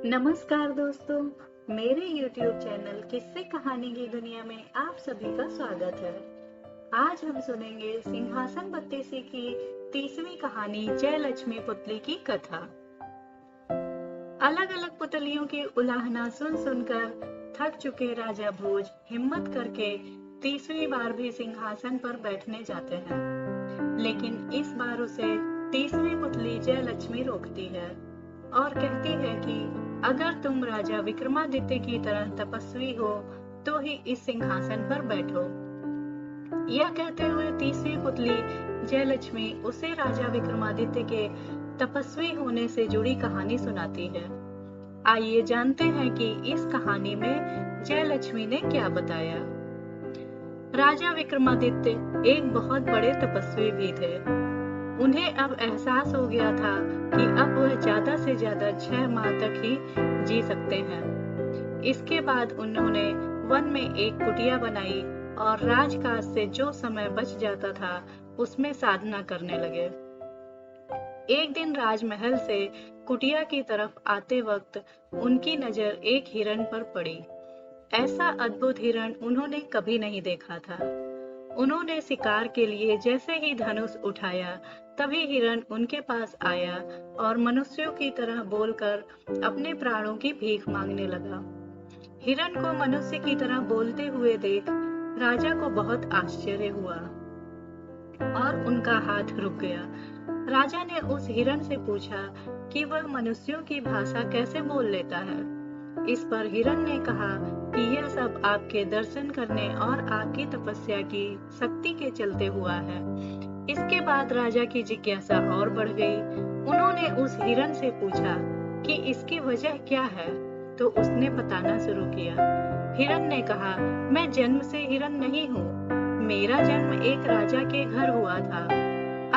नमस्कार दोस्तों, मेरे YouTube चैनल किस्से कहानी की दुनिया में आप सभी का स्वागत है। आज हम सुनेंगे सिंहासन बत्तीसी की 30वीं कहानी जय लक्ष्मी पुतली की कथा। अलग अलग पुतलियों की उलाहना सुन सुनकर थक चुके राजा भोज हिम्मत करके 30वीं बार भी सिंहासन पर बैठने जाते हैं, लेकिन इस बार उसे 30वीं पुतली जय लक्ष्मी रोकती है और कहती है कि अगर तुम राजा विक्रमादित्य की तरह तपस्वी हो तो ही इस सिंहासन पर बैठो। यह कहते हुए 30वीं पुतली जयलक्ष्मी उसे राजा विक्रमादित्य के तपस्वी होने से जुड़ी कहानी सुनाती है। आइए जानते हैं कि इस कहानी में जयलक्ष्मी ने क्या बताया। राजा विक्रमादित्य एक बहुत बड़े तपस्वी भी थे। उन्हें अब एहसास हो गया था कि अब वह ज्यादा से ज्यादा 6 माह तक ही जी सकते हैं। इसके बाद उन्होंने वन में एक कुटिया बनाई और राजकाज से जो समय बच जाता था उसमें साधना करने लगे। एक दिन राजमहल से कुटिया की तरफ आते वक्त उनकी नजर एक हिरण पर पड़ी। ऐसा अद्भुत हिरण उन्होंने कभी नहीं देखा था। उन्होंने शिकार के लिए जैसे ही धनुष उठाया तभी हिरण उनके पास आया और मनुष्यों की तरह बोलकर अपने प्राणों की भीख मांगने लगा। हिरण को मनुष्य की तरह बोलते हुए देख राजा को बहुत आश्चर्य हुआ और उनका हाथ रुक गया। राजा ने उस हिरण से पूछा कि वह मनुष्यों की भाषा कैसे बोल लेता है। इस पर हिरण ने कहा कि यह सब आपके दर्शन करने और आपकी तपस्या की शक्ति के चलते हुआ है। इसके बाद राजा की जिज्ञासा और बढ़ गई। उन्होंने उस हिरण से पूछा कि इसकी वजह क्या है, तो उसने बताना शुरू किया। हिरण ने कहा, मैं जन्म से हिरण नहीं हूँ। मेरा जन्म एक राजा के घर हुआ था।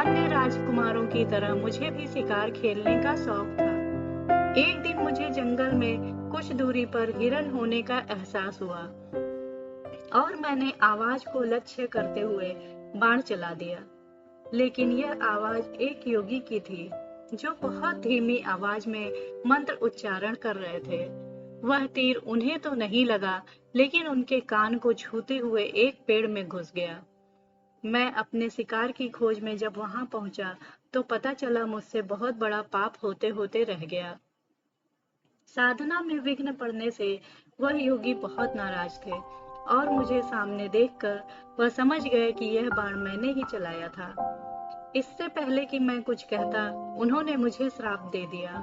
अन्य राजकुमारों की तरह मुझे भी शिकार खेलने का शौक था। एक दिन मुझे जंगल में कुछ दूरी पर हिरण होने का एहसास हुआ और मैंने आवाज को लक्ष्य करते हुए बाण चला दिया। लेकिन यह आवाज एक योगी की थी जो बहुत धीमी आवाज में मंत्र उच्चारण कर रहे थे। वह तीर उन्हें तो नहीं लगा, लेकिन उनके कान को छूते हुए एक पेड़ में घुस गया। मैं अपने शिकार की खोज में जब वहां पहुंचा तो पता चला मुझसे बहुत बड़ा पाप होते होते रह गया। साधना में विघ्न पड़ने से वह योगी बहुत नाराज थे और मुझे सामने देखकर वह समझ गए कि यह बाण मैंने ही चलाया था। इससे पहले कि मैं कुछ कहता, उन्होंने मुझे श्राप दे दिया।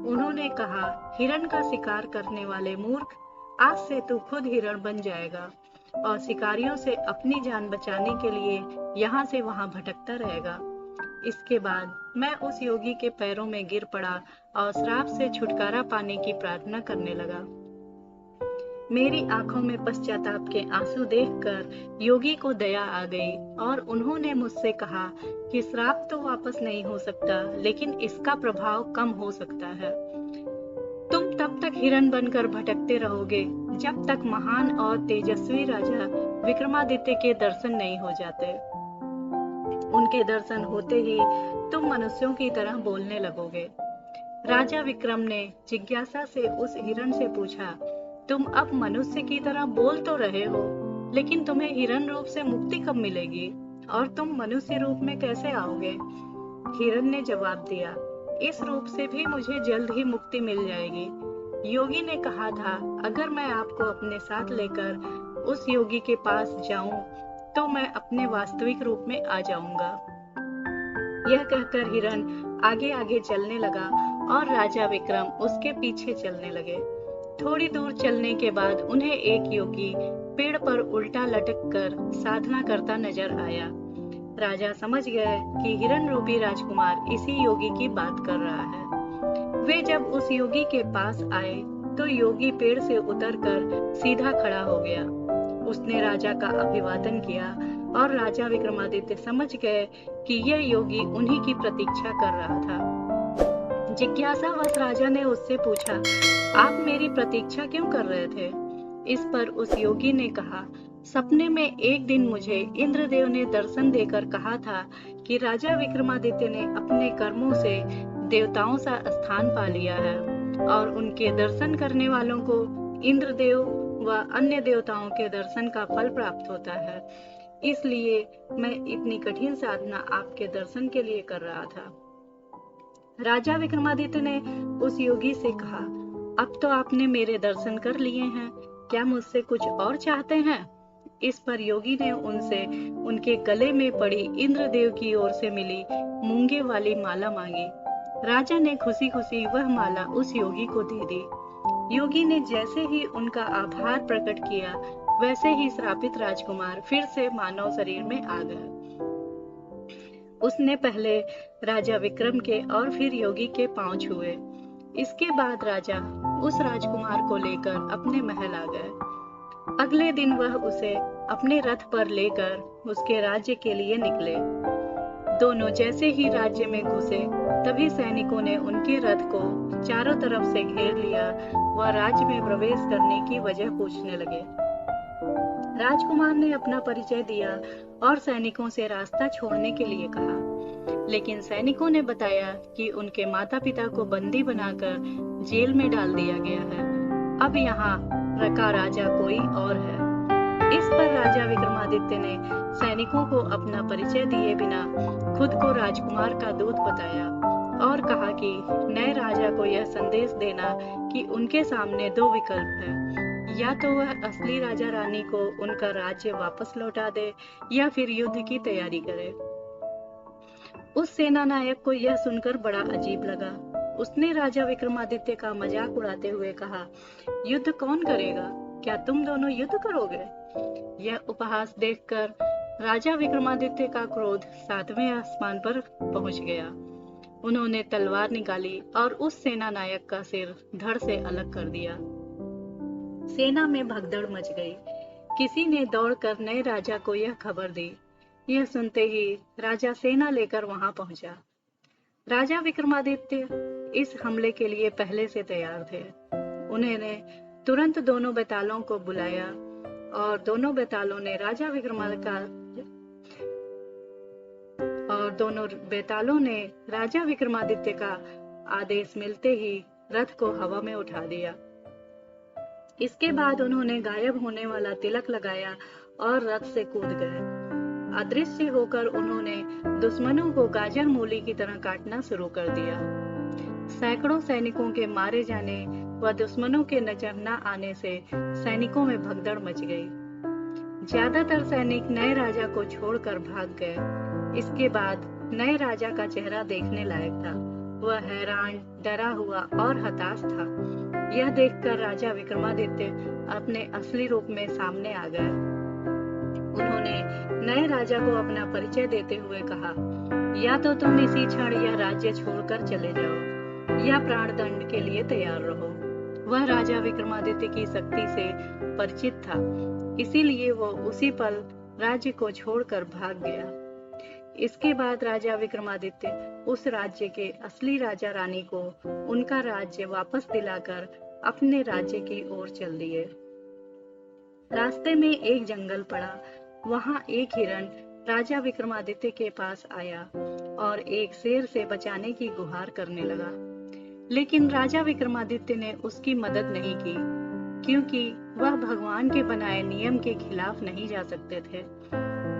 उन्होंने कहा, हिरण का शिकार करने वाले मूर्ख, आज से तू खुद हिरण बन जाएगा और शिकारियों से अपनी जान बचाने के लिए यहाँ से वहां भटकता रहेगा। इसके बाद मैं उस योगी के पैरों में गिर पड़ा और श्राप से छुटकारा पाने की प्रार्थना करने लगा। मेरी आंखों में पश्चाताप के आंसू देखकर योगी को दया आ गई और उन्होंने मुझसे कहा कि श्राप तो वापस नहीं हो सकता, लेकिन इसका प्रभाव कम हो सकता है। तुम तब तक हिरण बनकर भटकते रहोगे जब तक महान और तेजस्वी राजा विक्रमादित्य के दर्शन नहीं हो जाते। उनके दर्शन होते ही तुम मनुष्यों की तरह बोलने लगोगे। राजा विक्रम ने जिज्ञासा से उस हिरण से पूछा, तुम अब मनुष्य की तरह बोल तो रहे हो, लेकिन तुम्हें हिरण रूप से मुक्ति कब मिलेगी और तुम मनुष्य रूप में कैसे आओगे? हिरण ने जवाब दिया, इस रूप से भी मुझे जल्द ही मुक्ति मिल जाएगी। योगी ने कहा था, अगर मैं आपको अपने साथ लेकर उस योगी के पास जाऊं तो मैं अपने वास्तविक रूप में आ जाऊंगा। यह कहकर हिरण आगे आगे चलने लगा और राजा विक्रम उसके पीछे चलने लगे। थोड़ी दूर चलने के बाद उन्हें एक योगी पेड़ पर उल्टा लटक कर साधना करता नजर आया। राजा समझ गए कि हिरण रूपी राजकुमार इसी योगी की बात कर रहा है। वे जब उस योगी के पास आए तो योगी पेड़ से उतरकर सीधा खड़ा हो गया। उसने राजा का अभिवादन किया और राजा विक्रमादित्य समझ गए कि यह योगी उन्हीं की प्रतीक्षा कर रहा था। जिज्ञासावश राजा ने उससे पूछा, आप मेरी प्रतीक्षा क्यों कर रहे थे? इस पर उस योगी ने कहा, सपने में एक दिन मुझे इंद्रदेव ने दर्शन देकर कहा था कि राजा विक्रमादित्य ने अपने कर्मों से देवताओं सा स्थान पा लिया है और उनके दर्शन करने वालों को इंद्रदेव व अन्य देवताओं के दर्शन का फल प्राप्त होता है। इसलिए मैं इतनी कठिन साधना आपके दर्शन के लिए कर रहा था। राजा विक्रमादित्य ने उस योगी से कहा, अब तो आपने मेरे दर्शन कर लिए हैं, क्या मुझसे कुछ और चाहते हैं? इस पर योगी ने उनसे उनके गले में पड़ी इंद्रदेव की ओर से मिली मूंगे वाली माला मांगी। राजा ने खुशी खुशी वह माला उस योगी को दे दी। योगी ने जैसे ही उनका आभार प्रकट किया, वैसे ही श्रापित राजकुमार फिर से मानव शरीर में आ गया। उसने पहले राजा विक्रम के और फिर योगी के पांव छुए। इसके बाद राजा उस राजकुमार को लेकर अपने महल आ गए। अगले दिन वह उसे अपने रथ पर लेकर उसके राज्य के लिए निकले। दोनों जैसे ही राज्य में घुसे, तभी सैनिकों ने उनके रथ को चारों तरफ से घेर लिया व राज्य में प्रवेश करने की वजह पूछने लगे। राजकुमार ने अपना परिचय दिया और सैनिकों से रास्ता छोड़ने के लिए कहा, लेकिन सैनिकों ने बताया कि उनके माता पिता को बंदी बनाकर जेल में डाल दिया गया है। अब यहाँ का राजा कोई और है। इस पर राजा विक्रमादित्य ने सैनिकों को अपना परिचय दिए बिना खुद को राजकुमार का दूत बताया और कहा कि नए राजा को यह संदेश देना कि उनके सामने दो विकल्प हैं, या तो वह असली राजा रानी को उनका राज्य वापस लौटा दे या फिर युद्ध की तैयारी करे। उस सेना नायक को यह सुनकर बड़ा अजीब लगा। उसने राजा विक्रमादित्य का मजाक उड़ाते हुए कहा, युद्ध कौन करेगा? क्या तुम दोनों युद्ध करोगे? यह उपहास देखकर राजा विक्रमादित्य का क्रोध 7वें आसमान पर पहुंच गया। उन्होंने तलवार निकाली और उस सेना नायक का सिर धड़ से अलग कर दिया। सेना में भगदड़ मच गई। किसी ने दौड़कर नए राजा को यह खबर दी। यह सुनते ही राजा सेना लेकर वहां पहुंचा। राजा विक्रमादित्य इस हमले के लिए पहले से तैयार थे। उन्होंने तुरंत दोनों बेतालों को बुलाया और दोनों बेतालों ने राजा विक्रमादित्य का आदेश मिलते ही रथ को हवा में उठा दिया। इसके बाद उन्होंने गायब होने वाला तिलक लगाया और रथ से कूद गए। अदृश्य होकर उन्होंने दुश्मनों को गाजर मूली की तरह काटना शुरू कर दिया। सैकड़ों सैनिकों के मारे जाने व दुश्मनों के नजर न आने से सैनिकों में भगदड़ मच गई। ज्यादातर सैनिक नए राजा को छोड़कर भाग गए। इसके बाद नए राजा का चेहरा देखने लायक था। वह हैरान, डरा हुआ और हताश था। यह देखकर राजा विक्रमादित्य अपने असली रूप में सामने आ गए। उन्होंने नए राजा को अपना परिचय देते हुए कहा, या तो तुम इसी क्षण यह राज्य छोड़कर चले जाओ या प्राण दंड के लिए तैयार रहो। वह राजा विक्रमादित्य की शक्ति से परिचित था, इसीलिए वो उसी पल राज्य को छोड़कर भाग गया। इसके बाद राजा विक्रमादित्य उस राज्य के असली राजा रानी को उनका राज्य वापस दिलाकर अपने राज्य की ओर चल दिए। रास्ते में एक जंगल पड़ा। वहां एक हिरण राजा विक्रमादित्य के पास आया और एक शेर से बचाने की गुहार करने लगा। लेकिन राजा विक्रमादित्य ने उसकी मदद नहीं की, क्योंकि वह भगवान के बनाए नियम के खिलाफ नहीं जा सकते थे।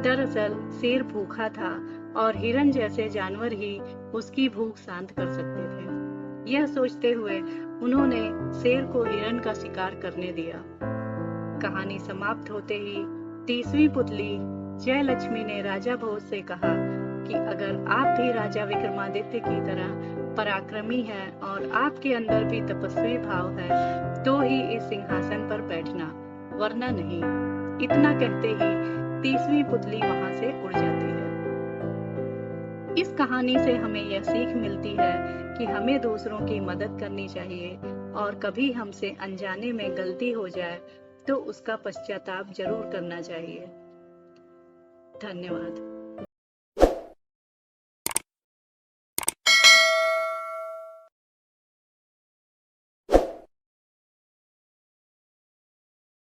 दरअसल शेर भूखा था और हिरण जैसे जानवर ही उसकी भूख शांत कर सकते थे। यह सोचते हुए उन्होंने शेर को हिरण का शिकार करने दिया। कहानी समाप्त होते ही 30वीं पुतली जयलक्ष्मी ने राजा भोज से कहा कि अगर आप भी राजा विक्रमादित्य की तरह पराक्रमी हैं और आपके अंदर भी तपस्वी भाव है, तो ही इस सिंहासन पर बैठना, वरना नहीं। इतना कहते ही 30वीं पुतली वहां से उड़ जाती है। इस कहानी से हमें यह सीख मिलती है कि हमें दूसरों की मदद करनी चाहिए और कभी हमसे अनजाने में गलती हो जाए तो उसका पश्चाताप जरूर करना चाहिए। धन्यवाद।